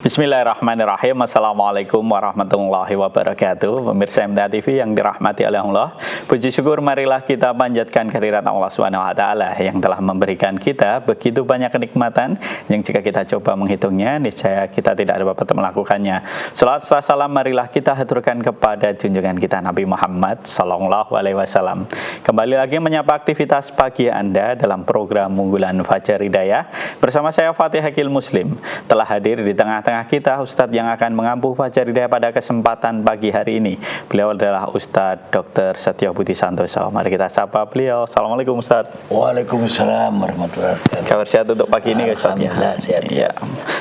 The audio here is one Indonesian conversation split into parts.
Bismillahirrahmanirrahim. Assalamualaikum warahmatullahi wabarakatuh. Pemirsa MTA TV yang dirahmati oleh Allah, puji syukur marilah kita panjatkan kehadirat Allah Subhanahu wa taala yang telah memberikan kita begitu banyak kenikmatan yang jika kita coba menghitungnya niscaya kita tidak dapat melakukannya. Salawat salam marilah kita haturkan kepada junjungan kita Nabi Muhammad sallallahu alaihi wasallam. Kembali lagi menyapa aktivitas pagi Anda dalam program unggulan Fajar Hidayah bersama saya Fatih Hakil Muslim. Telah hadir di tengah-tengah kita Ustadz yang akan mengampu Fajar Hidayah pada kesempatan pagi hari ini. Beliau adalah Ustadz Dr. Setio Budi Santoso. Mari kita sapa beliau. Assalamualaikum Ustadz. Waalaikumsalam warahmatullahi wabarakatuh. Kabar sehat untuk pagi ini Ustadz ya? Alhamdulillah sehat. Ya.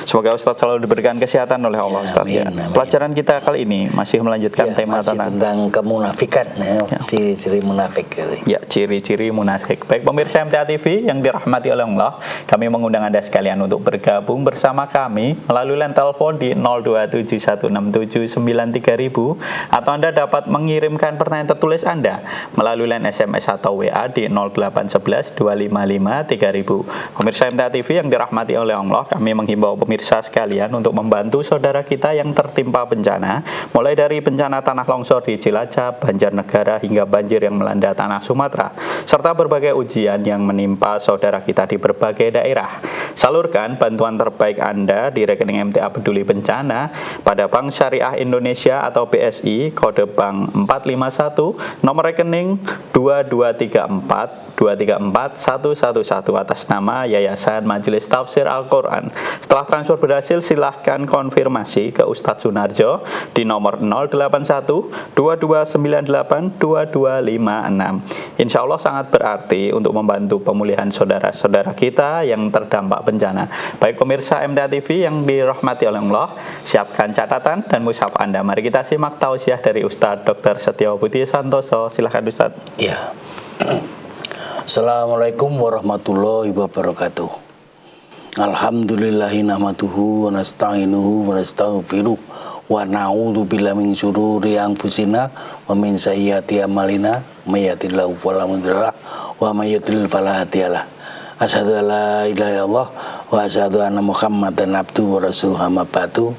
Semoga Ustadz selalu diberikan kesehatan oleh Allah Ustadz ya. Pelajaran kita kali ini masih melanjutkan tema tentang kemunafikan ya. Ciri-ciri munafik. Ya, ciri-ciri munafik. Baik pemirsa MTA TV yang dirahmati oleh Allah, kami mengundang Anda sekalian untuk bergabung bersama kami melalui line telepon di 02716793000 atau Anda dapat mengirimkan pertanyaan tertulis Anda melalui line SMS atau WA di 08112553000. Pemirsa MTA TV yang dirahmati oleh Allah, kami menghimbau pemirsa sekalian untuk membantu saudara kita yang tertimpa bencana, mulai dari bencana tanah longsor di Cilacap, Banjarnegara hingga banjir yang melanda tanah Sumatera, serta berbagai ujian yang menimpa saudara kita di berbagai daerah. Salurkan bantuan terbaik Anda di rekening MTA Peduli Bencana pada Bank Syariah Indonesia atau BSI, kode bank 451, nomor rekening 2234111 atas nama Yayasan Majelis Tafsir Al-Quran. Setelah transfer berhasil, silahkan konfirmasi ke Ustadz Sunarjo di nomor 081 2298 2256. Insya Allah sangat berarti untuk membantu pemulihan saudara-saudara kita yang terdampak bencana. Baik pemirsa MTA TV yang dirahmati oleh Allah, siapkan catatan dan mushaf Anda. Mari kita simak tausiah dari Ustadz Dr. Setio Budi Santoso. Silakan Ustadz. Ya. Assalamualaikum warahmatullahi wabarakatuh. Alhamdulillahi nahmaduhu wa nasta'inuhu wa nastaghfiruh wa na'udzu billahi min syururi anfusina wa min sayyiati a'malina may yahdihillahu fala mudhillalah wa may yudlil fala hadiyalah. Asyhadu an la ilaha illallah wa asyhadu anna Muhammadan abduhu wa rasuluhu amma ba'du.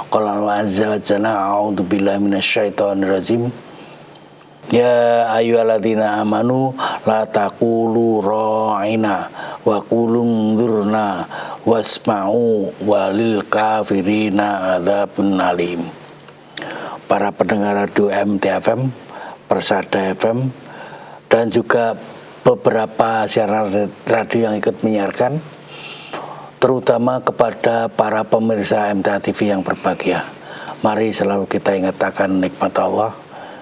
Qala wa azza wa jalla a'udzu billahi minasyaitonir rajim. Ya ayyuhalladzina amanu la taqulu ra'ina wa qulu unzurna wasma'u walil kafirina adzabun alim. Para pendengar radio MTA FM, Persada FM, dan juga beberapa siaran radio yang ikut menyiarkan, terutama kepada para pemirsa MTA TV yang berbahagia. Mari selalu kita ingat akan nikmat Allah.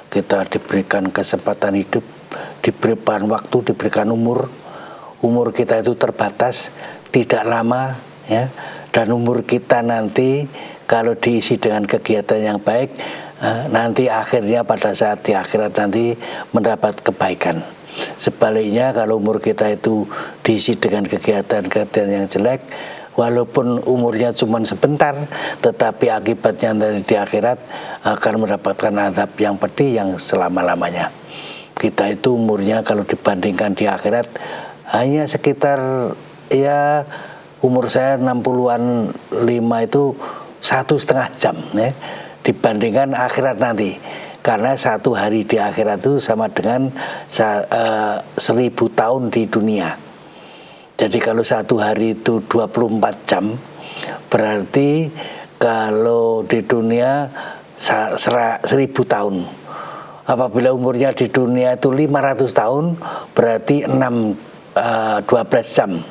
Kita diberikan kesempatan hidup, diberikan waktu, diberikan umur. Umur kita itu terbatas, tidak lama, ya. Dan umur kita nanti kalau diisi dengan kegiatan yang baik, nanti akhirnya pada saat di akhirat nanti mendapat kebaikan. Sebaliknya kalau umur kita itu diisi dengan kegiatan-kegiatan yang jelek, walaupun umurnya cuma sebentar, tetapi akibatnya nanti di akhirat akan mendapatkan azab yang pedih yang selama-lamanya. Kita itu umurnya kalau dibandingkan di akhirat hanya sekitar, ya umur saya 60-an 5 itu 1,5 jam ya, dibandingkan akhirat nanti. Karena satu hari di akhirat itu sama dengan 1000 tahun di dunia. Jadi kalau satu hari itu 24 jam, berarti kalau di dunia 1000 tahun. Apabila umurnya di dunia itu 500 tahun, berarti 12 jam.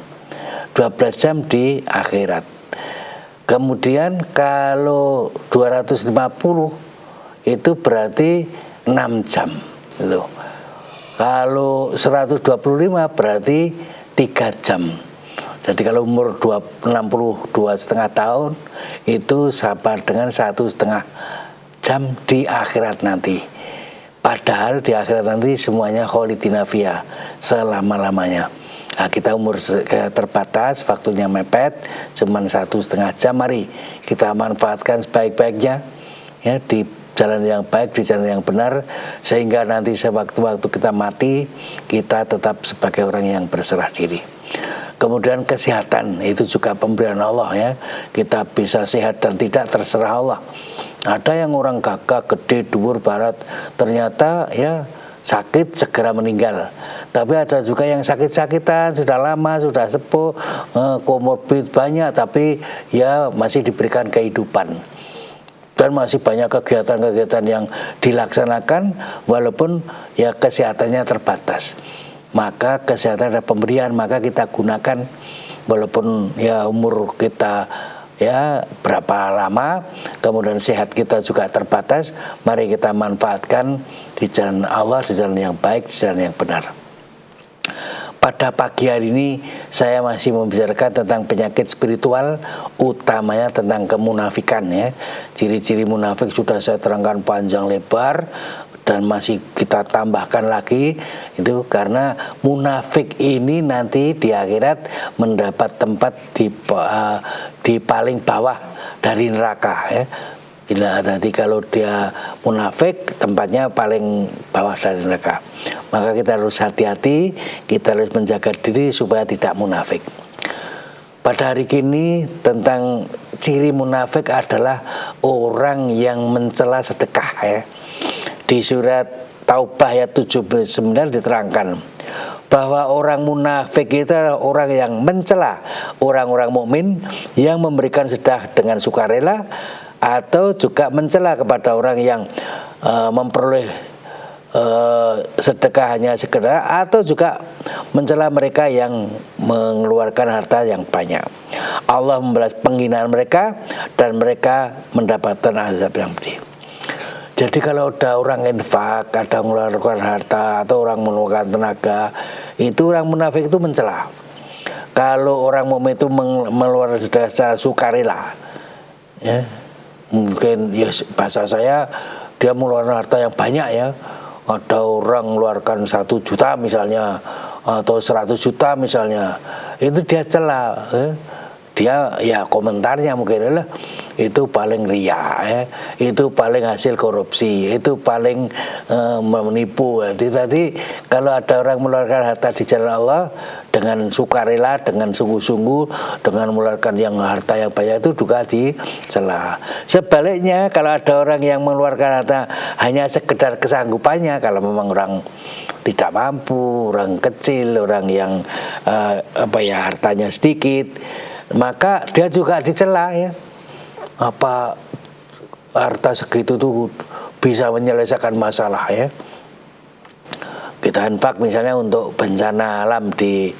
12 jam di akhirat. Kemudian kalau 250 itu berarti 6 jam. Gitu. Kalau 125 berarti 3 jam. Jadi kalau umur 62,5 tahun itu sama dengan 1,5 jam di akhirat nanti. Padahal di akhirat nanti semuanya kholidina fiha, selama-lamanya. Nah, kita umur terbatas, waktunya mepet, cuman 1,5 jam. Mari kita manfaatkan sebaik-baiknya ya, di jalan yang baik, di jalan yang benar, sehingga nanti sewaktu-waktu kita mati, kita tetap sebagai orang yang berserah diri. Kemudian kesehatan itu juga pemberian Allah ya. Kita bisa sehat dan tidak terserah Allah. Ada yang orang gagah, gede, dhuwur, barat, ternyata ya sakit segera meninggal. Tapi ada juga yang sakit-sakitan, sudah lama, sudah sepuh, komorbid banyak, tapi ya masih diberikan kehidupan. Dan masih banyak kegiatan-kegiatan yang dilaksanakan walaupun ya kesehatannya terbatas. Maka kesehatan ada pemberian, maka kita gunakan walaupun ya umur kita ya berapa lama, kemudian sehat kita juga terbatas, mari kita manfaatkan di jalan Allah, di jalan yang baik, di jalan yang benar. Pada pagi hari ini saya masih membicarakan tentang penyakit spiritual, utamanya tentang kemunafikan ya. Ciri-ciri munafik sudah saya terangkan panjang lebar dan masih kita tambahkan lagi itu karena munafik ini nanti di akhirat mendapat tempat di paling bawah dari neraka ya. Bila nanti kalau dia munafik tempatnya paling bawah dari neraka. Maka kita harus hati-hati, kita harus menjaga diri supaya tidak munafik. Pada hari ini tentang ciri munafik adalah orang yang mencela sedekah ya. Di surat Taubah ayat 79 diterangkan bahwa orang munafik itu adalah orang yang mencela orang-orang mukmin yang memberikan sedekah dengan sukarela, atau juga mencela kepada orang yang memperoleh sedekah hanya sekedar, atau juga mencela mereka yang mengeluarkan harta yang banyak. Allah membalas penghinaan mereka dan mereka mendapatkan azab yang pedih. Jadi kalau ada orang infak, ada mengeluarkan harta, atau orang mengeluarkan tenaga, itu orang munafik itu mencela. Kalau orang mukmin itu mengeluarkan sedekah secara sukarela, ya, mungkin ya bahasa saya dia mengeluarkan harta yang banyak ya. Ada orang mengeluarkan 1 juta misalnya, atau 100 juta misalnya, itu dia cela ya. Dia ya komentarnya mungkin adalah itu paling ria ya, itu paling hasil korupsi, itu paling menipu. Jadi tadi kalau ada orang mengeluarkan harta di jalan Allah dengan sukarela, dengan sungguh-sungguh, dengan mengeluarkan yang harta yang banyak, itu juga dicela. Sebaliknya kalau ada orang yang mengeluarkan harta hanya sekedar kesanggupannya, kalau memang orang tidak mampu, orang kecil, orang yang hartanya sedikit, maka dia juga dicela ya. Apa harta segitu tuh bisa menyelesaikan masalah ya. Kita infak misalnya untuk bencana alam di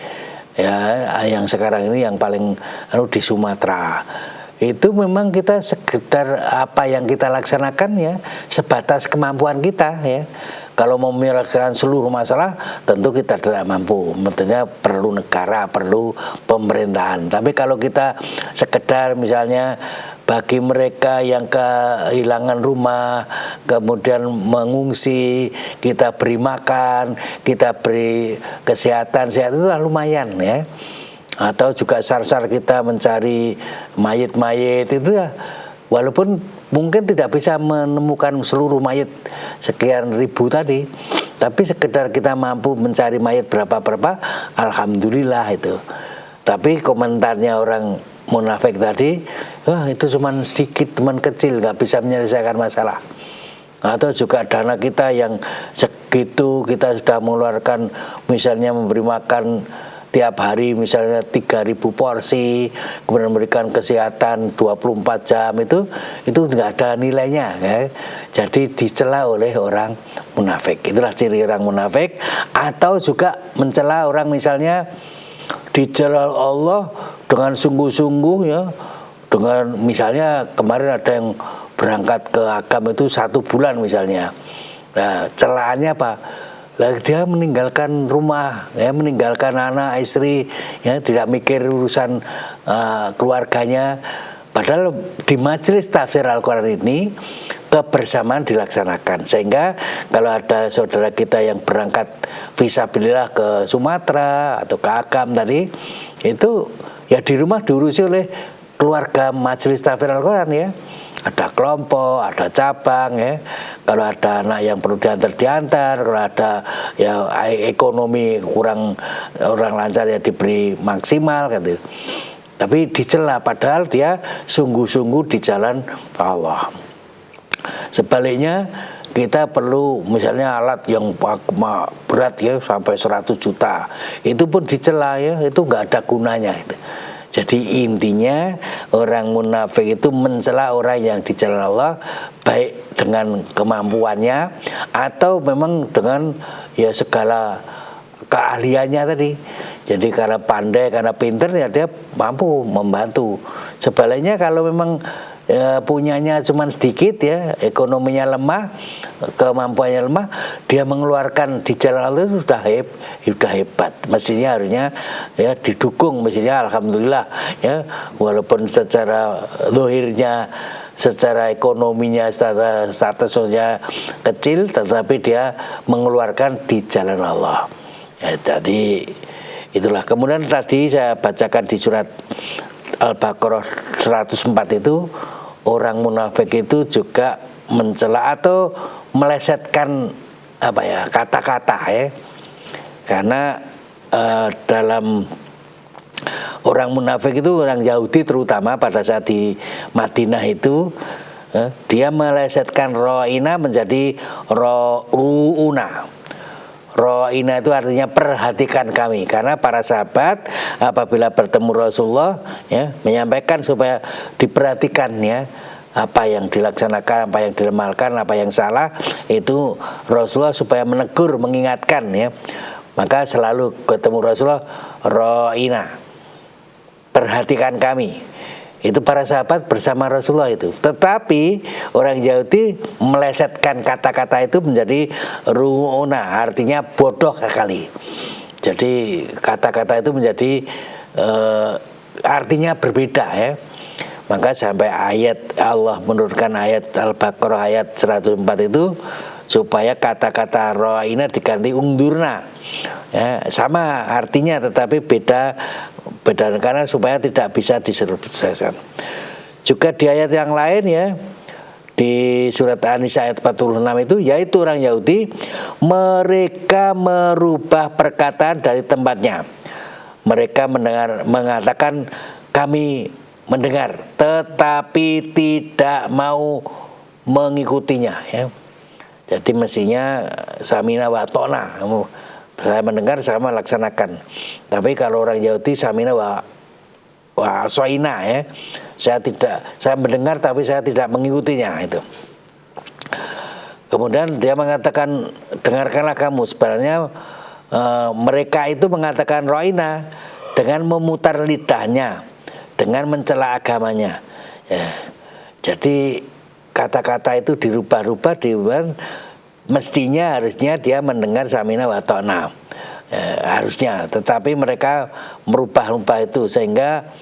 ya yang sekarang ini yang paling di Sumatera. Itu memang kita sekedar apa yang kita laksanakan ya sebatas kemampuan kita ya. Kalau mau menyelesaikan seluruh masalah tentu kita tidak mampu. Tentunya perlu negara, perlu pemerintahan. Tapi kalau kita sekedar misalnya bagi mereka yang kehilangan rumah, kemudian mengungsi, kita beri makan, kita beri kesehatan, sehat itu lumayan ya. Atau juga sar-sar kita mencari mayit-mayit itu ya, walaupun mungkin tidak bisa menemukan seluruh mayit sekian ribu tadi, tapi sekedar kita mampu mencari mayit berapa-berapa, alhamdulillah itu. Tapi komentarnya orang munafik tadi, itu cuman sedikit, cuman kecil, nggak bisa menyelesaikan masalah. Atau juga dana kita yang segitu kita sudah mengeluarkan, misalnya memberi makan tiap hari misalnya 3.000 porsi, kemudian memberikan kesehatan 24 jam, itu nggak ada nilainya ya. Jadi dicela oleh orang munafik. Itulah ciri orang munafik. Atau juga mencela orang misalnya di jalan Allah dengan sungguh-sungguh ya, dengan misalnya kemarin ada yang berangkat ke Agam itu 1 bulan misalnya. Nah celaannya apa? Lah dia meninggalkan rumah, ya, meninggalkan anak, istri, ya, tidak mikir urusan keluarganya. Padahal di majelis tafsir Al-Quran ini kebersamaan dilaksanakan. Sehingga kalau ada saudara kita yang berangkat fisabilillah ke Sumatera atau ke Agam tadi, itu ya di rumah diurusi oleh keluarga majelis tafsir Al-Quran ya. ada kelompok, ada cabang ya. Kalau ada anak yang perlu diantar, kalau ada ya ekonomi kurang orang lancar ya diberi maksimal gitu. Tapi dicela padahal dia sungguh-sungguh di jalan Allah. Sebaliknya kita perlu misalnya alat yang berat ya sampai 100 juta. Itu pun dicela ya, itu nggak ada gunanya itu. Jadi intinya orang munafik itu mencela orang yang di jalan Allah, baik dengan kemampuannya atau memang dengan ya segala keahliannya tadi. Jadi karena pandai, karena pinter ya dia mampu membantu. Sebaliknya kalau memang punyanya cuma sedikit ya, ekonominya lemah, kemampuannya lemah, dia mengeluarkan di jalan Allah itu sudah hebat. Mestinya harusnya ya didukung, mestinya alhamdulillah ya, walaupun secara zahirnya, secara ekonominya, secara statusnya kecil, tetapi dia mengeluarkan di jalan Allah. Ya, jadi itulah. Kemudian tadi saya bacakan di surat Al-Baqarah 104 itu, orang munafik itu juga mencela atau melesetkan apa ya, kata-kata ya. Karena dalam orang munafik itu, orang Yahudi terutama pada saat di Madinah itu, dia melesetkan ro'ina menjadi ru'una. Ro'ina itu artinya perhatikan kami, karena para sahabat apabila bertemu Rasulullah ya, menyampaikan supaya diperhatikan ya, apa yang dilaksanakan, apa yang dilemalkan, apa yang salah, itu Rasulullah supaya menegur, mengingatkan ya. Maka selalu ketemu Rasulullah, ro'ina, perhatikan kami. Itu para sahabat bersama Rasulullah itu. Tetapi orang Yahudi melesetkan kata-kata itu menjadi ru'una, artinya bodoh sekali. Jadi kata-kata itu menjadi artinya berbeda ya. Maka sampai ayat Allah menurunkan ayat Al-Baqarah ayat 104 itu supaya kata-kata ro'ina diganti ungdurna. Ya, sama artinya tetapi beda karena supaya tidak bisa diserupkan. Juga di ayat yang lain ya, di surat An-Nisa ayat 46 itu, yaitu orang Yahudi mereka merubah perkataan dari tempatnya. Mereka mengatakan kami mendengar tetapi tidak mau mengikutinya ya. Jadi mestinya samina wa ta'na, saya mendengar, saya melaksanakan. Tapi kalau orang Yahudi samina wa soina ya, saya mendengar tapi saya tidak mengikutinya itu. Kemudian dia mengatakan dengarkanlah kamu, sebenarnya mereka itu mengatakan roina dengan memutar lidahnya, dengan mencela agamanya ya. Jadi kata-kata itu dirubah-rubah, mestinya harusnya dia mendengar samina wa ta'na harusnya, tetapi mereka merubah-rubah itu sehingga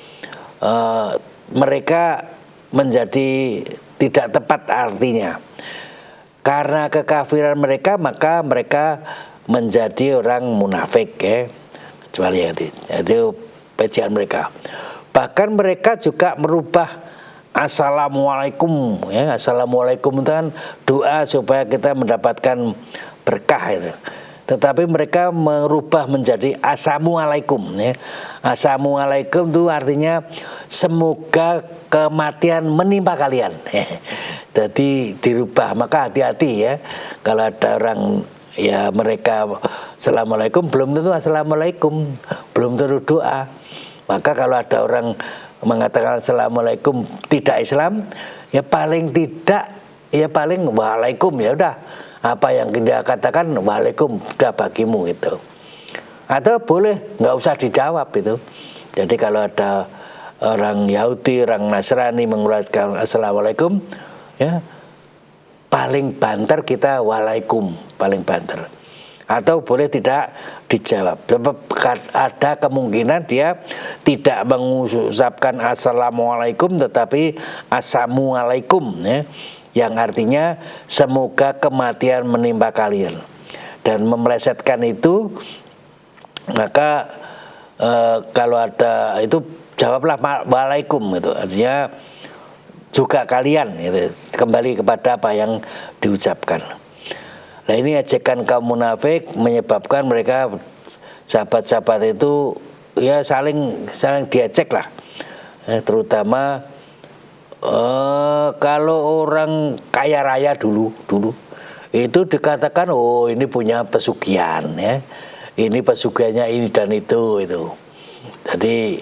mereka menjadi tidak tepat artinya. Karena kekafiran mereka, maka mereka menjadi orang munafik ya, kecuali itu pejian mereka. Bahkan mereka juga merubah assalamualaikum ya, assalamualaikum itu kan doa supaya kita mendapatkan berkah itu. Tetapi mereka merubah menjadi asamualaikum ya. Asamualaikum itu artinya semoga kematian menimpa kalian. Jadi dirubah, maka hati-hati ya. Kalau ada orang ya mereka assalamualaikum belum tentu assalamualaikum, belum tentu doa. Maka kalau ada orang mengatakan assalamualaikum tidak Islam, ya paling tidak ya paling waalaikum, ya udah apa yang dia katakan waalaikum udah bagimu itu. Atau boleh nggak usah dijawab itu. Jadi kalau ada orang Yahudi, orang Nasrani mengucapkan assalamualaikum ya, paling banter kita waalaikum, paling banter. Atau boleh tidak dijawab. Ada kemungkinan dia tidak mengucapkan assalamualaikum tetapi asamualaikum ya, yang artinya semoga kematian menimpa kalian. Dan memelesetkan itu, maka kalau ada itu jawablah waalaikum itu, artinya juga kalian, itu kembali kepada apa yang diucapkan. Nah ini ajakan kaum munafik menyebabkan mereka sahabat-sahabat itu ya saling diajak lah, terutama kalau orang kaya raya dulu itu dikatakan oh ini punya pesugihan ya, ini pesugihannya ini dan itu. Jadi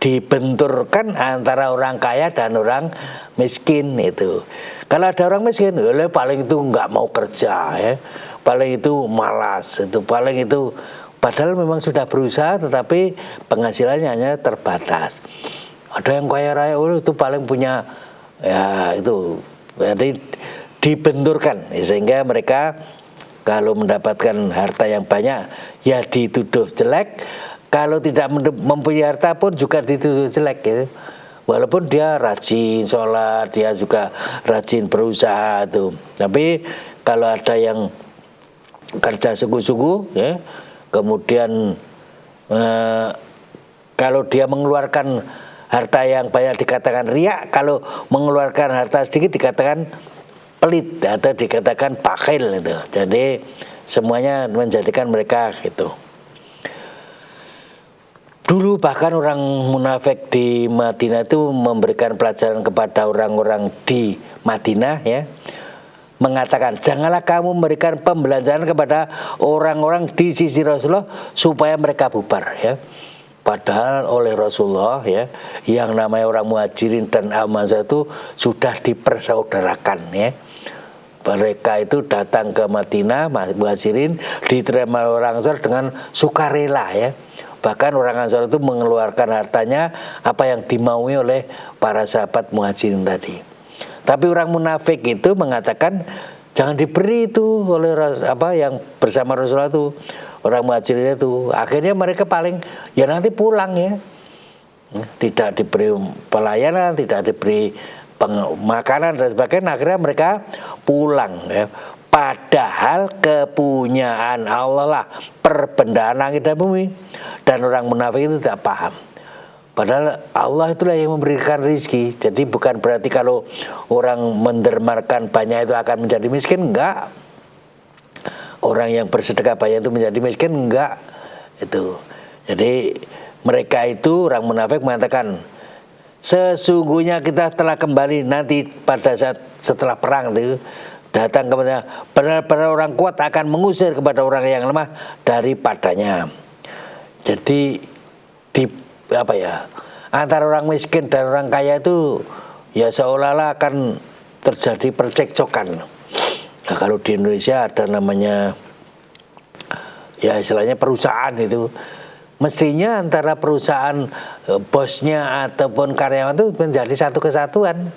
dibenturkan antara orang kaya dan orang miskin itu. Kalau ada orang miskin, paling itu nggak mau kerja ya, paling itu malas, itu paling itu padahal memang sudah berusaha tetapi penghasilannya hanya terbatas. Ada yang kaya raya itu paling punya ya itu, jadi dibenturkan sehingga mereka kalau mendapatkan harta yang banyak ya dituduh jelek, kalau tidak mempunyai harta pun juga dituduh jelek gitu. Walaupun dia rajin sholat, dia juga rajin berusaha tuh. Tapi kalau ada yang kerja sungguh-sungguh ya, kemudian kalau dia mengeluarkan harta yang banyak dikatakan riya, kalau mengeluarkan harta sedikit dikatakan pelit atau dikatakan bakhil itu. Jadi semuanya menjadikan mereka gitu. Dulu bahkan orang munafik di Madinah itu memberikan pelajaran kepada orang-orang di Madinah ya, mengatakan janganlah kamu memberikan pembelanjaan kepada orang-orang di sisi Rasulullah supaya mereka bubar ya. Padahal oleh Rasulullah ya, yang namanya orang Muhajirin dan Ansar itu sudah dipersaudarakan ya. Mereka itu datang ke Madinah, Muhajirin diterima orang Ansar dengan sukarela ya. Bahkan orang Ansar itu mengeluarkan hartanya apa yang dimaui oleh para sahabat Muhajirin tadi. Tapi orang munafik itu mengatakan jangan diberi itu oleh apa yang bersama Rasulullah itu, orang Muhajirin itu. Akhirnya mereka paling ya nanti pulang ya, tidak diberi pelayanan, tidak diberi makanan dan sebagainya. Akhirnya mereka pulang ya. Padahal kepunyaan Allah lah perbendaan langit dan bumi, dan orang munafik itu tidak paham. Padahal Allah itulah yang memberikan rezeki. Jadi bukan berarti kalau orang mendermakan banyak itu akan menjadi miskin, enggak. Orang yang bersedekah banyak itu menjadi miskin, enggak. Itu. Jadi mereka itu orang munafik mengatakan sesungguhnya kita telah kembali nanti pada saat setelah perang itu datang kepada benar-benar orang kuat akan mengusir kepada orang yang lemah daripadanya. Jadi di apa ya, antara orang miskin dan orang kaya itu ya seolah-olah akan terjadi percekcokan. Nah, kalau di Indonesia ada namanya ya istilahnya perusahaan itu, mestinya antara perusahaan bosnya ataupun karyawan itu menjadi satu kesatuan.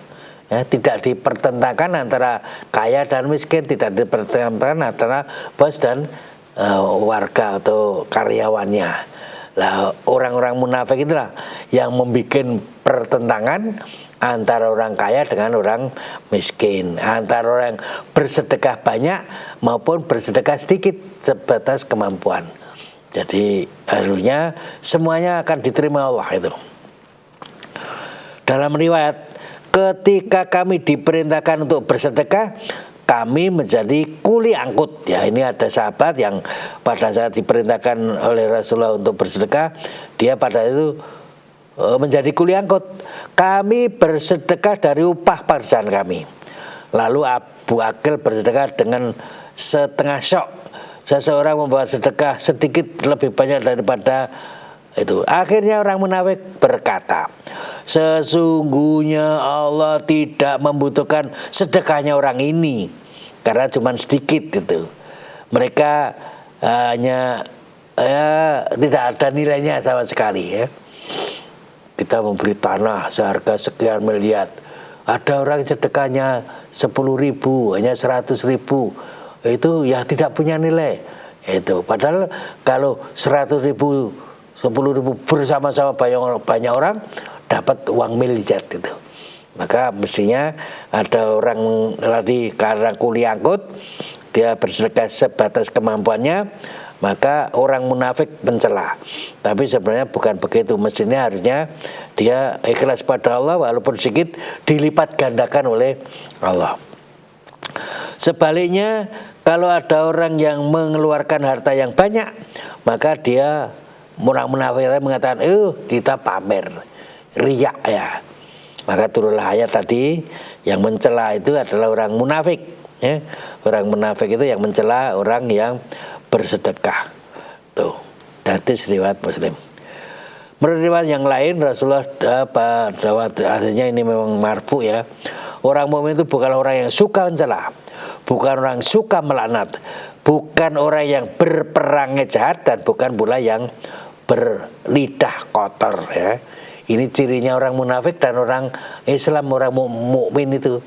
Ya, tidak dipertentangkan antara kaya dan miskin, tidak dipertentangkan antara bos dan warga atau karyawannya. Lah orang-orang munafik itulah yang membuat pertentangan antara orang kaya dengan orang miskin, antara orang bersedekah banyak maupun bersedekah sedikit sebatas kemampuan. Jadi harusnya semuanya akan diterima Allah itu. Dalam riwayat, ketika kami diperintahkan untuk bersedekah, kami menjadi kuli angkut. Ya, ini ada sahabat yang pada saat diperintahkan oleh Rasulullah untuk bersedekah, dia pada itu menjadi kuli angkut. Kami bersedekah dari upah pekerjaan kami. Lalu Abu Akil bersedekah dengan setengah syok. Seseorang membawa sedekah sedikit lebih banyak daripada itu. Akhirnya orang munafik berkata, sesungguhnya Allah tidak membutuhkan sedekahnya orang ini karena cuma sedikit itu. Mereka hanya tidak ada nilainya sama sekali ya. Kita membeli tanah seharga sekian miliar, ada orang sedekahnya 10.000, hanya 100.000, itu ya tidak punya nilai itu. Padahal kalau 100.000 10.000 bersama-sama banyak orang dapat uang miliar itu. Maka mestinya ada orang tadi karena kuli angkut, dia bersedekah sebatas kemampuannya, maka orang munafik mencela. Tapi sebenarnya bukan begitu. Mestinya harusnya dia ikhlas pada Allah walaupun sedikit dilipat gandakan oleh Allah. Sebaliknya, kalau ada orang yang mengeluarkan harta yang banyak, maka dia orang munafik mengatakan, kita pamer, riak ya. Maka turunlah ayat tadi, yang mencela itu adalah orang munafik. Ya. Orang munafik itu yang mencela orang yang bersedekah. Tuh, hadis riwayat Muslim. Menurut riwayat yang lain, Rasulullah akhirnya ini memang marfu ya. Orang mukmin itu bukan orang yang suka mencela, bukan orang yang suka melaknat, bukan orang yang berperangai jahat, dan bukan pula yang berlidah kotor ya. Ini cirinya orang munafik dan orang Islam, orang mukmin itu.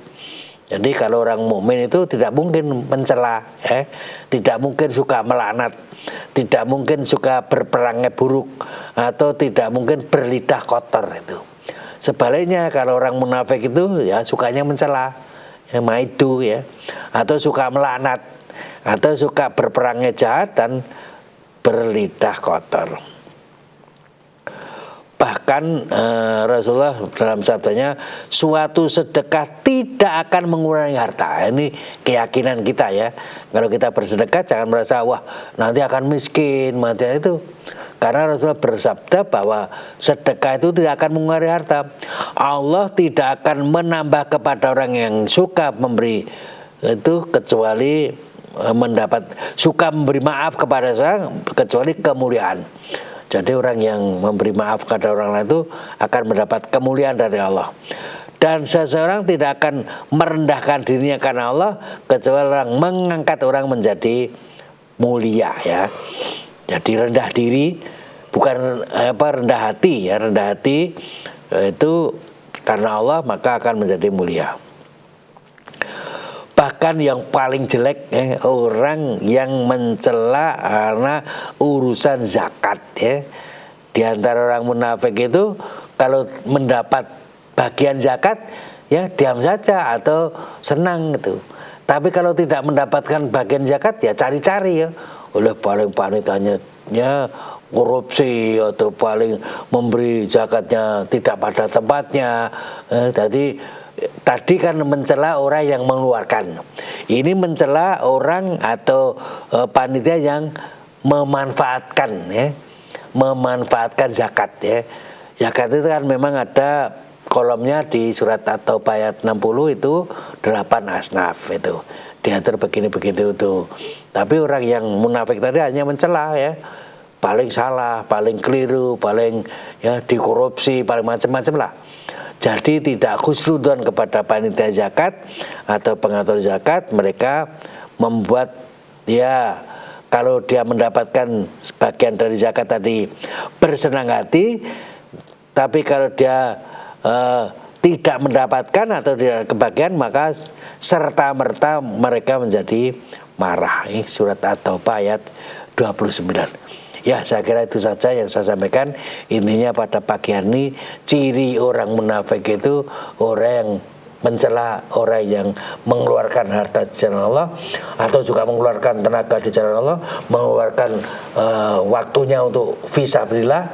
Jadi kalau orang mukmin itu tidak mungkin mencela ya, tidak mungkin suka melaknat, tidak mungkin suka berperangai buruk, atau tidak mungkin berlidah kotor itu. Sebaliknya kalau orang munafik itu ya sukanya mencela, ya, maidu ya, atau suka melaknat, atau suka berperangai jahat dan berlidah kotor. Bahkan Rasulullah dalam sabdanya, suatu sedekah tidak akan mengurangi harta. Ini keyakinan kita ya. Kalau kita bersedekah jangan merasa wah nanti akan miskin macam itu. Karena Rasulullah bersabda bahwa sedekah itu tidak akan mengurangi harta. Allah tidak akan menambah kepada orang yang suka memberi itu kecuali suka memberi maaf kepada seorang kecuali kemuliaan. Jadi orang yang memberi maaf kepada orang lain itu akan mendapat kemuliaan dari Allah. Dan seseorang tidak akan merendahkan dirinya karena Allah kecuali orang mengangkat orang menjadi mulia ya. Jadi rendah diri bukan rendah hati ya, rendah hati itu karena Allah maka akan menjadi mulia. Bahkan yang paling jelek orang yang mencela karena urusan zakat ya. Di antara orang munafik itu kalau mendapat bagian zakat ya diam saja atau senang gitu. Tapi kalau tidak mendapatkan bagian zakat ya cari-cari ya. Oleh paling panitanya korupsi atau paling memberi zakatnya tidak pada tempatnya. Tadi kan mencela orang yang mengeluarkan. Ini mencela orang atau panitia yang memanfaatkan ya. Memanfaatkan zakat ya. Zakat itu kan memang ada kolomnya di surat At-Taubah ayat 60 itu 8 asnaf itu. Diatur begini-begitu itu. Tapi orang yang munafik tadi hanya mencela ya. Paling salah, paling keliru, paling ya dikorupsi, paling macam-macam lah. Jadi tidak khusnudon kepada panitia zakat atau pengatur zakat. Mereka membuat ya kalau dia mendapatkan bagian dari zakat tadi bersenang hati. Tapi kalau dia tidak mendapatkan atau tidak kebagian maka serta-merta mereka menjadi marah. Ini surat At-Taubah ayat 29. Ya saya kira itu saja yang saya sampaikan. Intinya pada pagi hari ini ciri orang munafik itu orang yang mencela orang yang mengeluarkan harta di jalan Allah atau juga mengeluarkan tenaga di jalan Allah, mengeluarkan waktunya untuk fisabilillah,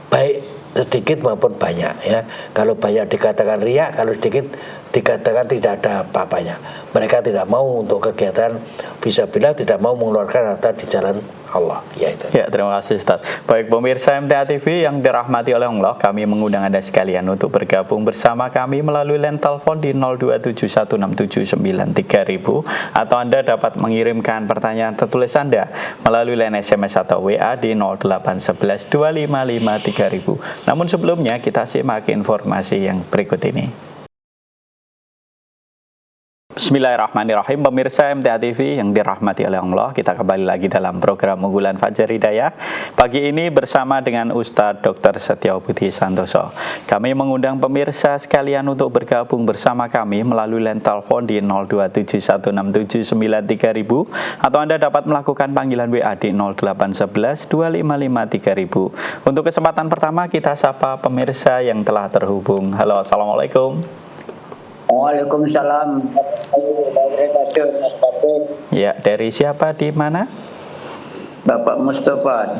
baik sedikit maupun banyak ya. Kalau banyak dikatakan riya, kalau sedikit dikatakan tidak ada apa-apanya. Mereka tidak mau untuk kegiatan fisabilillah, tidak mau mengeluarkan harta di jalan Allah. Ya itu. Ya, terima kasih Ustaz. Baik pemirsa MTA TV yang dirahmati oleh Allah, kami mengundang Anda sekalian untuk bergabung bersama kami melalui line telepon di 02716793000 atau Anda dapat mengirimkan pertanyaan tertulis Anda melalui line SMS atau WA di 08112553000. Namun sebelumnya kita simak informasi yang berikut ini. Bismillahirrahmanirrahim. Pemirsa MTA TV yang dirahmati oleh Allah, kita kembali lagi dalam program Unggulan Fajar Hidayah. Pagi ini bersama dengan Ustadz Dr. Setiobudi Santoso. Kami mengundang pemirsa sekalian untuk bergabung bersama kami melalui line telepon di 02716793000 atau Anda dapat melakukan panggilan WA di 08112553000. Untuk kesempatan pertama kita sapa pemirsa yang telah terhubung. Halo, assalamualaikum. Waalaikumsalam. Ya, dari siapa di mana? Bapak Mustafa.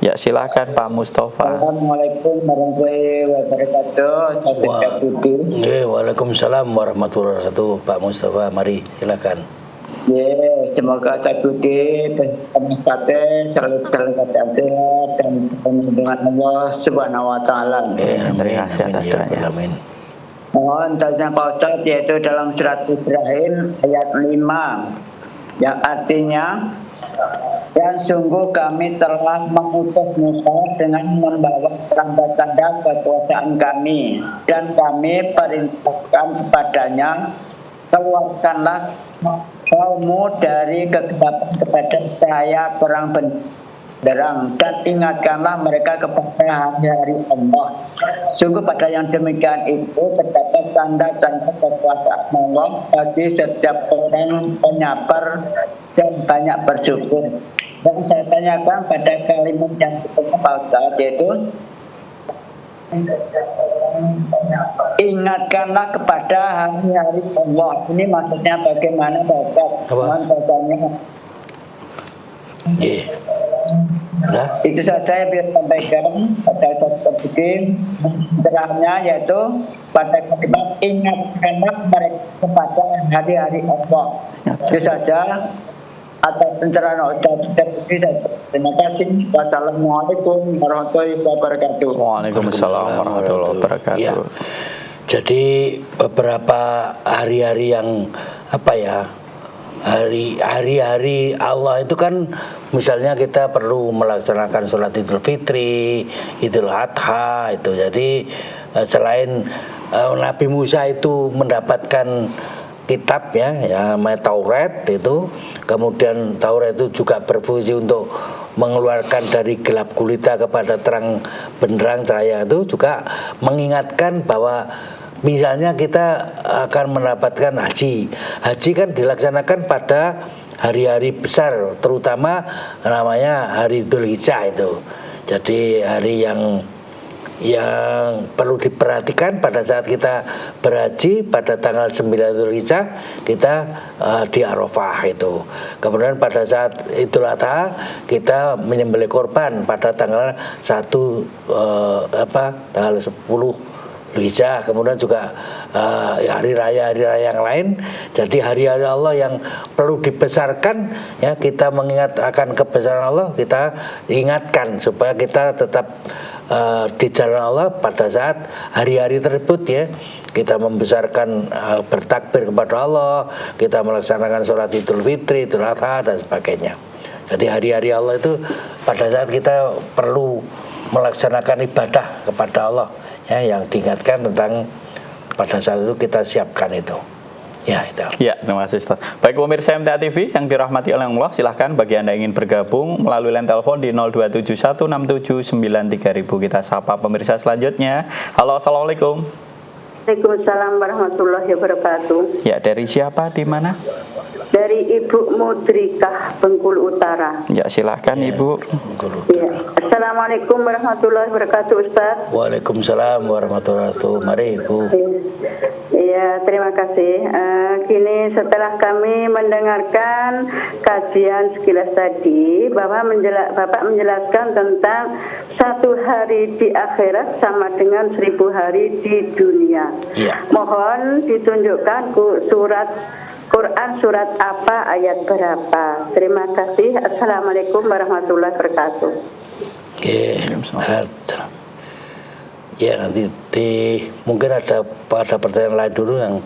Ya, silakan Pak Mustafa. Assalamualaikum warahmatullahi wabarakatuh. Saya Putih. Waalaikumsalam warahmatullahi wabarakatuh. Pak Mustafa, mari silakan. Semoga saya Putih dan Kate selalu sehat dan dengan Allah Subhanahu Wa Taala. Terima kasih atas doanya. Amin. Mohon tanya Pak Ustadz, yaitu dalam surat Ibrahim ayat 5 yang artinya, dan sungguh kami telah mengutus Musa dengan membawa tanda-tanda kekuasaan kami, dan kami perintahkan kepadanya, keluarkanlah kaummu dari kegelapan kepada cahaya terang benderang, dan ingatkanlah mereka kepada hari-hari Allah. Sungguh pada yang demikian itu terdapat tanda-tanda kekuasaan Allah bagi setiap orang penyabar dan banyak bersyukur. Dan saya tanyakan pada kalimat yang kedua Pak Ustaz, yaitu ingatkanlah kepada hari-hari Allah. Ini maksudnya bagaimana Pak Ustaz? Mohon bacanya. Nah, Itu saja yang bisa sampaikan pada Ustaz Bikin. Terakhirnya yaitu pada kalimat ingatkanlah mereka kepada hari-hari Allah. Itu saja atas pencerahan Ustaz Bikin. Terima kasih. Wassalamualaikum warahmatullahi wabarakatuh. Waalaikumsalam warahmatullahi wabarakatuh. Ya. Jadi beberapa hari-hari yang hari-hari Allah itu kan, misalnya kita perlu melaksanakan sholat Idul Fitri, Idul Adha itu. Jadi selain Nabi Musa itu mendapatkan kitab ya namanya Taurat itu, kemudian Taurat itu juga berfungsi untuk mengeluarkan dari gelap gulita kepada terang benderang cahaya, itu juga mengingatkan bahwa misalnya kita akan mendapatkan haji. Haji kan dilaksanakan pada hari-hari besar, terutama namanya hari Dzul Hijjah itu. Jadi hari yang perlu diperhatikan pada saat kita berhaji pada tanggal 9 Dzul Hijjah, kita di Arafah itu. Kemudian pada saat Idul Adha kita menyembelih korban pada tanggal 1 tanggal 10 Hijjah, kemudian juga hari raya yang lain. Jadi hari-hari Allah yang perlu dibesarkan ya, kita mengingat akan kebesaran Allah, kita ingatkan supaya kita tetap di jalan Allah pada saat hari-hari tersebut ya. Kita membesarkan, bertakbir kepada Allah, kita melaksanakan sholat Idul Fitri, Idul Adha dan sebagainya. Jadi hari-hari Allah itu pada saat kita perlu melaksanakan ibadah kepada Allah ya, yang diingatkan tentang pada saat itu kita siapkan itu. Ya, itu. Ya, terima kasih Ustaz. Baik pemirsa MTA TV yang dirahmati oleh Allah, silahkan bagi Anda yang ingin bergabung melalui line telepon di 02716793000. Kita sapa pemirsa selanjutnya. Halo, Assalamualaikum. Waalaikumsalam warahmatullahi wabarakatuh. Ya, dari siapa, di mana? Dari Ibu Mudrikah, Bengkulu Utara. Ya, silahkan Ibu. Ya. Assalamualaikum warahmatullahi wabarakatuh, Ustaz. Waalaikumsalam warahmatullahi wabarakatuh. Mari Ibu. Ya, terima kasih. Kini setelah kami mendengarkan kajian sekilas tadi, bahwa Bapak menjelaskan tentang 1 hari di akhirat sama dengan 1000 hari di dunia. Ya. Mohon ditunjukkan surat Quran surat apa, ayat berapa. Terima kasih. Assalamualaikum warahmatullahi wabarakatuh. Ya, nanti mungkin ada pertanyaan lain dulu yang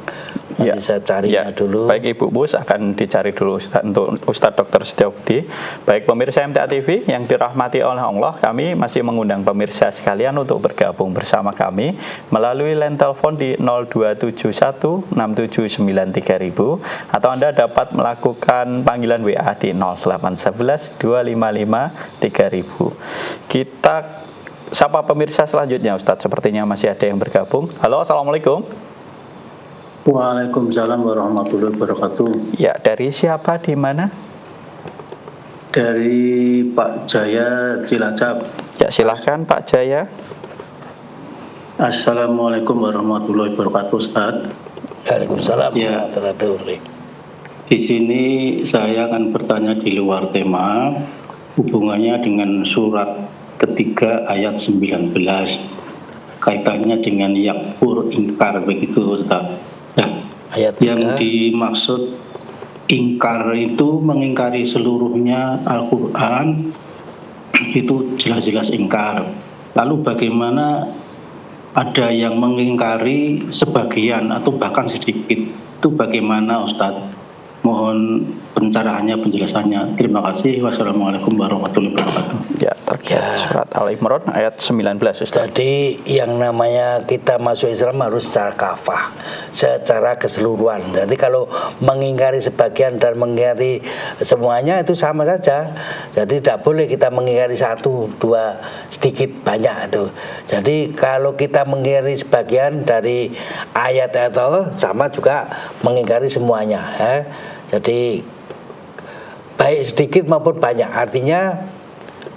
nanti saya carinya dulu. Baik Ibu Bus, akan dicari dulu untuk Ustadz Dr. Setiobudi. Baik pemirsa MTA TV yang dirahmati oleh Allah, kami masih mengundang pemirsa sekalian untuk bergabung bersama kami melalui line telepon di 02716793000, atau Anda dapat melakukan panggilan WA di 08112553000. Kita sapa pemirsa selanjutnya Ustadz, sepertinya masih ada yang bergabung. Halo, Assalamualaikum. Waalaikumsalam warahmatullahi wabarakatuh. Ya, dari siapa, di mana? Dari Pak Jaya Cilacap. Ya, silahkan Pak Jaya. Assalamualaikum warahmatullahi wabarakatuh, Ustaz. Waalaikumsalam Ya. warahmatullahi wabarakatuh. Di sini saya akan bertanya di luar tema, hubungannya dengan surat ketiga ayat 19. Kaitannya dengan yakfur ingkar begitu Ustaz. Nah, Ayat yang 3. dimaksud ingkar itu mengingkari seluruhnya Al-Quran, itu jelas-jelas ingkar. Lalu bagaimana ada yang mengingkari sebagian atau bahkan sedikit, itu bagaimana Ustadz? Mohon pencerahannya, penjelasannya. Terima kasih. Wassalamualaikum warahmatullahi wabarakatuh. Ya, terkait surat Al-Imran ayat 19 Ustaz. Jadi yang namanya kita masuk Islam harus secara kafah, secara keseluruhan. Jadi kalau mengingkari sebagian dan mengingkari semuanya itu sama saja. Jadi tidak boleh kita mengingkari satu, dua, sedikit, banyak itu. Jadi kalau kita mengingkari sebagian dari ayat-ayat Allah, sama juga mengingkari semuanya. Jadi baik sedikit maupun banyak. Artinya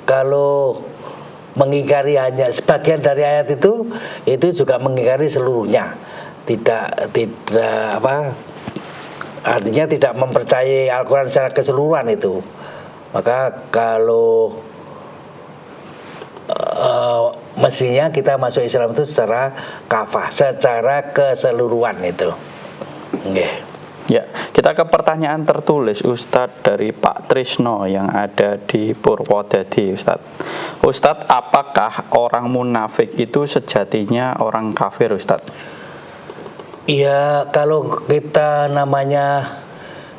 kalau mengingkari hanya sebagian dari ayat itu juga mengingkari seluruhnya. Tidak artinya tidak mempercayai Al-Quran secara keseluruhan itu. Maka kalau mestinya kita masuk Islam itu secara kafah, secara keseluruhan itu. Okay. Ya, kita ke pertanyaan tertulis Ustadz dari Pak Trisno yang ada di Purwodadi Ustadz. Ustadz, apakah orang munafik itu sejatinya orang kafir Ustadz? Iya, kalau kita namanya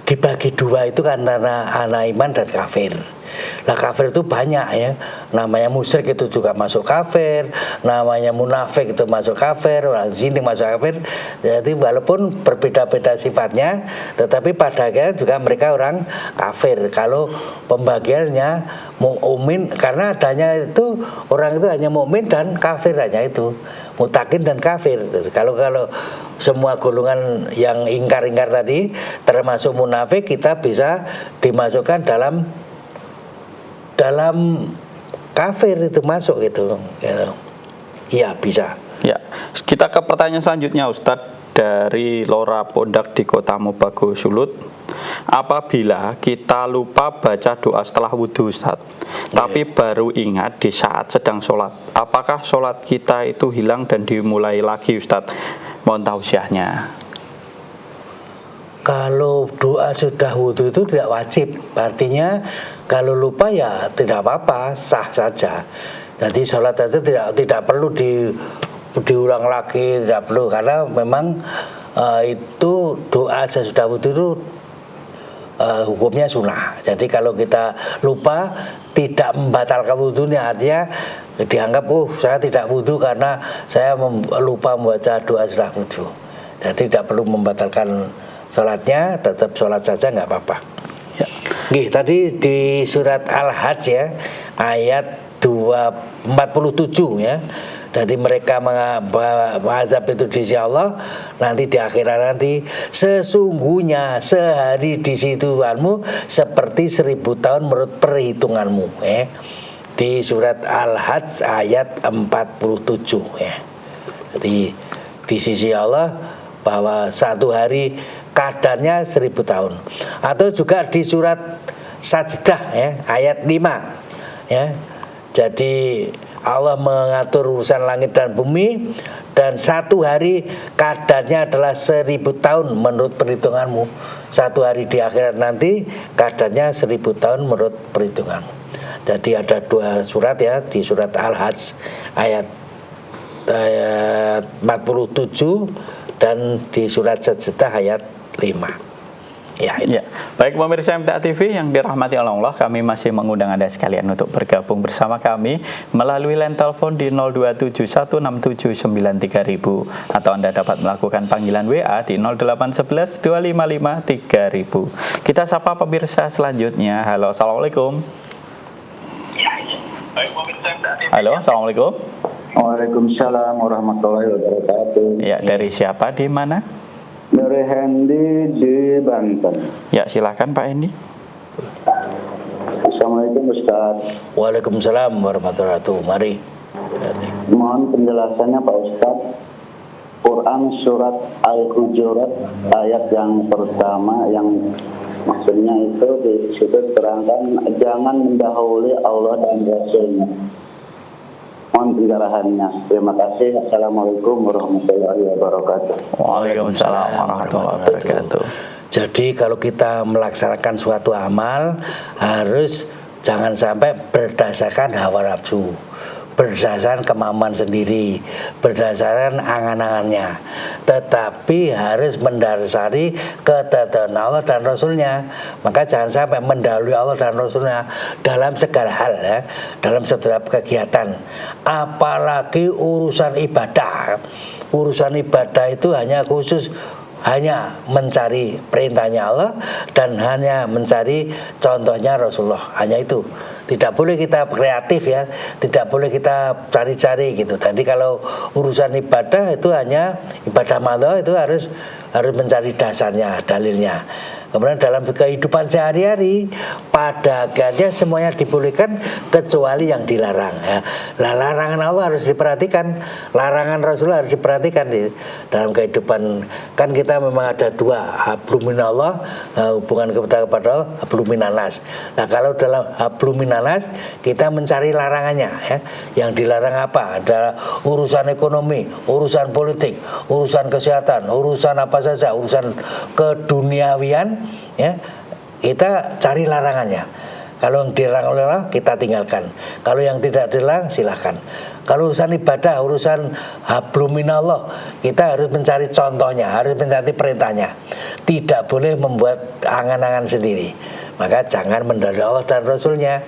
dibagi dua itu kan antara anak iman dan kafir. Lah kafir itu banyak ya. Namanya musyrik itu juga masuk kafir, namanya munafik itu masuk kafir, orang zindik masuk kafir. Jadi walaupun berbeda-beda sifatnya, tetapi pada akhirnya juga mereka orang kafir. Kalau pembagiannya mukmin, karena adanya itu orang itu hanya mukmin dan kafir hanya itu. Mutakin dan kafir. Kalau semua golongan yang ingkar-ingkar tadi termasuk munafik, kita bisa dimasukkan dalam kafir itu masuk gitu. Iya bisa. Ya, kita ke pertanyaan selanjutnya Ustadz dari Lora Pondak di Kota Mobagu Sulut. Apabila kita lupa baca doa setelah wudhu Ustadz, tapi baru ingat di saat sedang sholat, apakah sholat kita itu hilang dan dimulai lagi Ustadz? Mohon tausiahnya. Kalau doa sudah wudhu itu tidak wajib. Artinya kalau lupa ya tidak apa-apa, sah saja. Jadi sholat itu tidak perlu diulang lagi, tidak perlu, karena memang itu doa sesudah wudhu itu hukumnya sunnah. Jadi kalau kita lupa tidak membatalkan wudhunya, artinya dianggap saya tidak wudhu karena saya lupa membaca doa setelah wudhu. Jadi tidak perlu membatalkan sholatnya, tetap sholat saja nggak apa-apa. Ya. Tadi di surat Al-Hajj ya, ayat 47 ya. Jadi mereka mengazab itu di sisi Allah, nanti di akhirat nanti sesungguhnya sehari di sisi Tuhanmu seperti 1000 tahun menurut perhitunganmu ya. Di surat Al-Hajj ayat 47 ya. Jadi di sisi Allah bahwa satu hari kadarnya 1000 tahun. Atau juga di surat Sajdah ya, ayat 5 ya. Jadi Allah mengatur urusan langit dan bumi, dan satu hari kadarnya adalah 1000 tahun menurut perhitunganmu. Satu hari di akhirat nanti kadarnya 1000 tahun menurut perhitunganmu. Jadi ada dua surat ya, di surat Al-Hajj ayat 47 dan di surat Sajdah ayat 5. Ya, baik pemirsa MTA TV yang dirahmati Allah, kami masih mengundang Anda sekalian untuk bergabung bersama kami melalui line telepon di 02716793000 atau Anda dapat melakukan panggilan WA di 08112553000. Kita sapa pemirsa selanjutnya. Halo, assalamualaikum. Halo, assalamualaikum. Waalaikumsalam warahmatullahi wabarakatuh. Ya, dari siapa, di mana? Dari Hendy di Banten. Ya, silakan Pak Hendy. Assalamualaikum Ustaz. Waalaikumsalam warahmatullahi wabarakatuh. Mari. Mohon penjelasannya Pak Ustaz. Quran surat Al-Hujurat ayat yang pertama yang Maksudnya itu di situ terangkan jangan mendahului Allah dan Rasulnya. Mohon penjelasannya. Terima kasih. Assalamualaikum warahmatullahi wabarakatuh. Waalaikumsalam warahmatullahi wabarakatuh. Jadi kalau kita melaksanakan suatu amal harus jangan sampai berdasarkan hawa nafsu, berdasarkan kemampuan sendiri, berdasarkan angan-angannya, tetapi harus mendasari ketentuan Allah dan Rasulnya. Maka jangan sampai mendahului Allah dan Rasulnya dalam segala hal ya, dalam setiap kegiatan. Apalagi urusan ibadah. Urusan ibadah itu hanya khusus hanya mencari perintahnya Allah dan hanya mencari contohnya Rasulullah, hanya itu. Tidak boleh kita kreatif ya, tidak boleh kita cari-cari gitu. Tadi kalau urusan ibadah itu hanya ibadah madhah itu harus mencari dasarnya, dalilnya. Kemudian dalam kehidupan sehari-hari pada akhirnya semuanya dibolehkan kecuali yang dilarang ya. Lah larangan Allah harus diperhatikan, larangan Rasul harus diperhatikan di dalam kehidupan. Kan kita memang ada dua, hablum minallah, hubungan kepada Allah, hablum minanas. Nah kalau dalam hablum minanas kita mencari larangannya ya. Yang dilarang apa? Ada urusan ekonomi, urusan politik, urusan kesehatan, urusan apa saja, urusan keduniawian ya, kita cari larangannya. Kalau yang dilarang oleh Allah kita tinggalkan, kalau yang tidak dilarang silahkan. Kalau urusan ibadah, urusan hablum minallah, kita harus mencari contohnya, harus mencari perintahnya. Tidak boleh membuat angan-angan sendiri. Maka jangan mendahului Allah dan Rasulnya,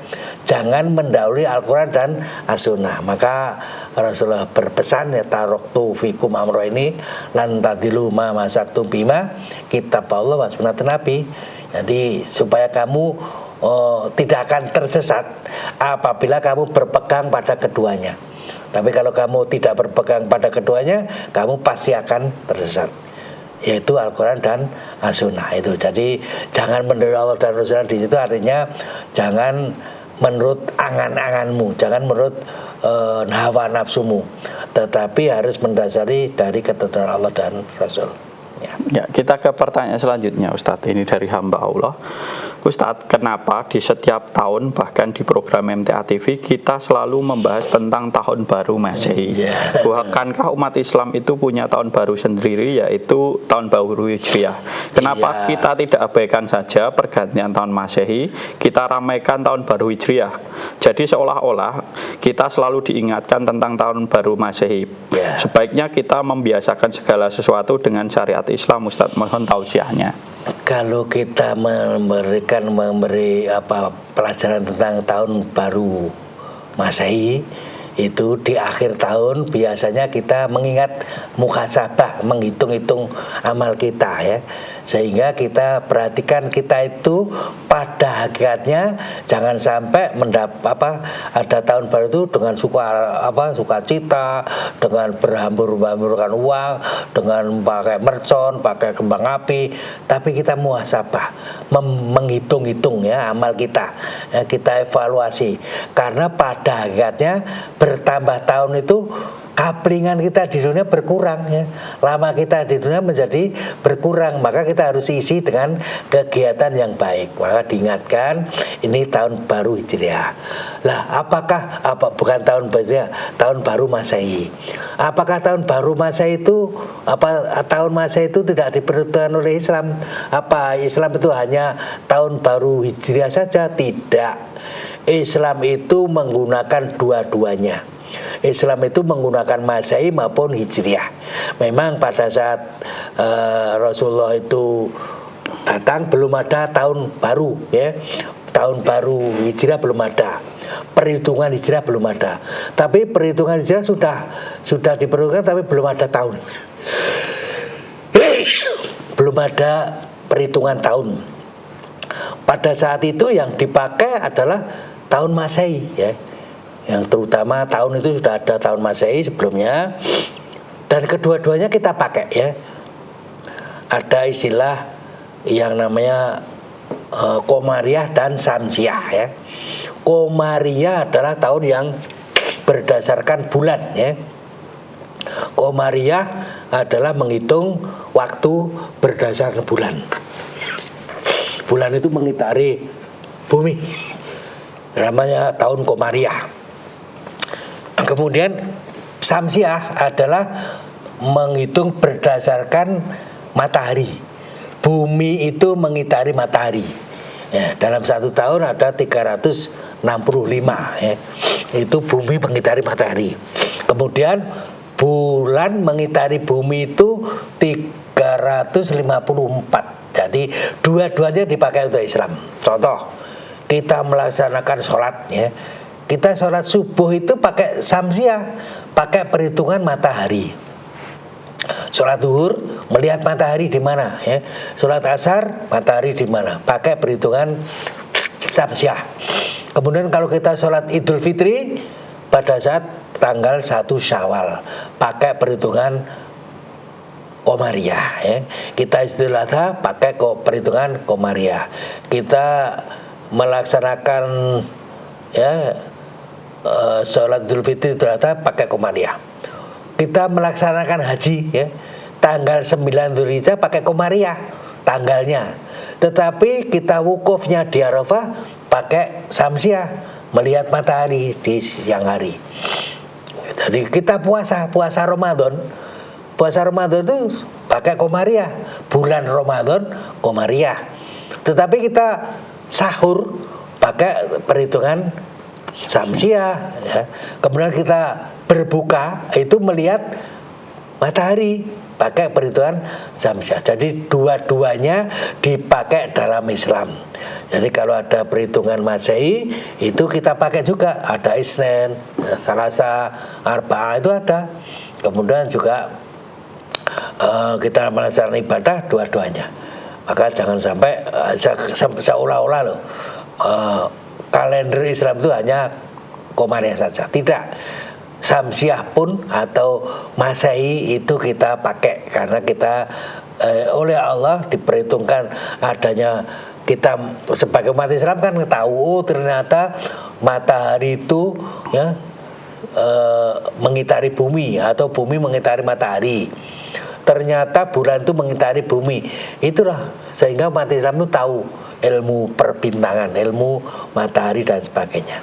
jangan mendahului Al-Quran dan As-Sunnah. Maka Rasulullah berpesan ya, taroktu fikum amro ini lan tadilu ma masaktum bima, kitab Allah wa sunnatun Nabi. Jadi supaya kamu tidak akan tersesat apabila kamu berpegang pada keduanya. Tapi kalau kamu tidak berpegang pada keduanya, kamu pasti akan tersesat, yaitu Al-Quran dan As-Sunnah itu. Jadi jangan mendahului Allah dan Rasulullah di situ artinya jangan menurut angan-anganmu, jangan menurut hawa nafsumu, tetapi harus mendasari dari ketentuan Allah dan Rasul. Ya, kita ke pertanyaan selanjutnya Ustadz. Ini dari hamba Allah. Ustadz, kenapa di setiap tahun bahkan di program MTA TV kita selalu membahas tentang tahun baru Masehi? Bukankah umat Islam itu punya tahun baru sendiri, yaitu tahun baru Hijriah? Kenapa kita tidak abaikan saja pergantian tahun Masehi, kita ramaikan tahun baru Hijriah? Jadi seolah-olah kita selalu diingatkan tentang tahun baru Masehi. Sebaiknya kita membiasakan segala sesuatu dengan syariat Islam, Ustadz. Mohon tausiahnya. Kalau kita memberi pelajaran tentang tahun baru Masehi, itu di akhir tahun biasanya kita mengingat muhasabah, menghitung-hitung amal kita ya, sehingga kita perhatikan kita itu pada hakikatnya jangan sampai ada tahun baru itu dengan sukacita, dengan berhambur-hamburkan uang, dengan pakai mercon, pakai kembang api, tapi kita muhasabah, menghitung-hitung ya amal kita ya, kita evaluasi, karena pada hakikatnya bertambah tahun itu kaplingan kita di dunia berkurang ya. Lama kita di dunia menjadi berkurang, maka kita harus isi dengan kegiatan yang baik. Maka diingatkan ini tahun baru Hijriah. Lah bukan tahun Hijriah, tahun baru Masehi. Apakah tahun baru Masehi itu tahun Masehi itu tidak diperuntukkan oleh Islam? Apa Islam itu hanya tahun baru Hijriah saja? Tidak. Islam itu menggunakan dua-duanya. Islam itu menggunakan Masehi maupun Hijriah. Memang pada saat Rasulullah itu datang belum ada tahun baru ya. Tahun baru Hijriah belum ada. Perhitungan Hijriah belum ada. Tapi perhitungan Hijriah sudah diperlukan, tapi belum ada tahun. Belum ada perhitungan tahun. Pada saat itu yang dipakai adalah tahun Masehi ya. Yang terutama tahun itu sudah ada tahun Masehi sebelumnya, dan kedua-duanya kita pakai ya. Ada istilah yang namanya Komariah dan Samsiah ya. Komariah adalah tahun yang berdasarkan bulan ya. Komariah adalah menghitung waktu berdasarkan bulan. bulan itu mengitari bumi, namanya tahun Komariah. Kemudian Samsiah adalah menghitung berdasarkan matahari. Bumi itu mengitari matahari. Ya, dalam satu tahun ada 365 ya. Itu bumi mengitari matahari. Kemudian bulan mengitari bumi itu 354. Jadi dua-duanya dipakai untuk Islam. Contoh, kita melaksanakan sholat ya. Kita sholat subuh itu pakai Samsiah, pakai perhitungan matahari. Sholat zuhur melihat matahari di mana ya. Sholat asar matahari di mana, pakai perhitungan Samsiah. Kemudian kalau kita sholat Idul Fitri pada saat tanggal 1 Syawal, pakai perhitungan Komariah ya. Kita Idul Adha pakai perhitungan Komariah. Kita melaksanakan ya sholat Idul Fitri Idul Adha pakai Komariah. Kita melaksanakan haji ya, tanggal 9 Dzulhijjah pakai Komariah tanggalnya. Tetapi kita wukufnya di Arafah pakai Samsiah, melihat matahari di siang hari. Jadi kita puasa Ramadan. Puasa Ramadan itu pakai Komariah, bulan Ramadan Komariah. Tetapi kita sahur pakai perhitungan Samsiah ya. Kemudian kita berbuka itu melihat matahari pakai perhitungan Samsiah. Jadi dua-duanya dipakai dalam Islam. Jadi kalau ada perhitungan Masehi itu kita pakai juga, ada Isnin, Salasa, Arba'ah itu ada. Kemudian juga kita melaksanakan ibadah dua-duanya. Maka jangan sampai seolah-olah loh kalender Islam itu hanya Komariah saja. Tidak. Samsiah pun atau Masehi itu kita pakai karena kita oleh Allah diperhitungkan adanya, kita sebagai umat Islam kan tahu ternyata matahari itu ya mengitari bumi atau bumi mengitari matahari. Ternyata bulan itu mengitari bumi. Itulah sehingga umat Islam itu tahu ilmu perbintangan, ilmu matahari dan sebagainya.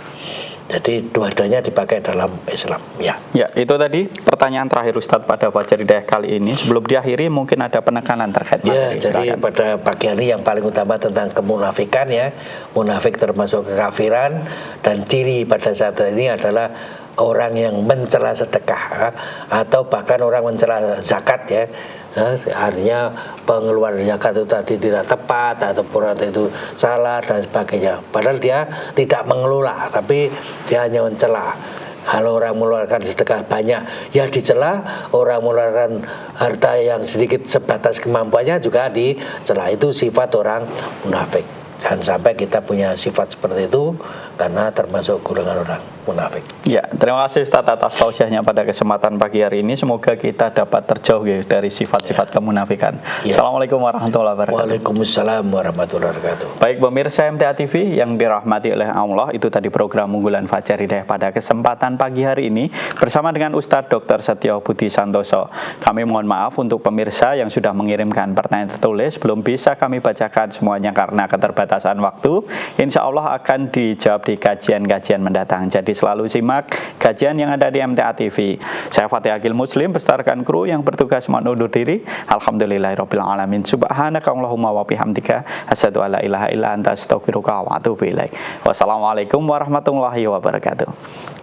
Jadi dua-duanya dipakai dalam Islam ya. Ya, itu tadi pertanyaan terakhir Ustadz pada Fajar Hidayah kali ini. Sebelum diakhiri mungkin ada penekanan terkait materi. Ya, jadi pada pagi hari yang paling utama tentang kemunafikan ya. Munafik termasuk kekafiran, dan ciri pada saat ini adalah orang yang mencela sedekah atau bahkan orang mencela zakat ya. Artinya pengeluaran zakat itu tadi tidak tepat ataupun itu salah dan sebagainya. Padahal dia tidak mengelola, tapi dia hanya mencela. Kalau orang mengeluarkan sedekah banyak ya dicela, orang mengeluarkan harta yang sedikit sebatas kemampuannya juga dicela. Itu sifat orang munafik. Dan sampai kita punya sifat seperti itu karena termasuk golongan orang munafik. Ya, terima kasih Ustaz atas tausiahnya pada kesempatan pagi hari ini. Semoga kita dapat terjauh ya dari sifat-sifat kemunafikan. Ya. Assalamualaikum warahmatullahi wabarakatuh. Waalaikumsalam warahmatullahi wabarakatuh. Baik pemirsa MTA TV yang dirahmati oleh Allah, itu tadi program unggulan Fajar Hidayah pada kesempatan pagi hari ini bersama dengan Ustadz Dr. Setio Budi Santoso. Kami mohon maaf untuk pemirsa yang sudah mengirimkan pertanyaan tertulis, belum bisa kami bacakan semuanya karena keterbatasan waktu. Insya Allah akan dijawab di kajian-kajian mendatang. Jadi selalu simak kajian yang ada di MTA TV. Saya Fatih Akil Muslim beserta kru yang bertugas menundur diri. Alhamdulillahirabbil alamin. Subhanaka Allahumma wa bihamdika asyhadu alla ilaha illa anta astaghfiruka wa atubu ilaik. Wassalamualaikum warahmatullahi wabarakatuh.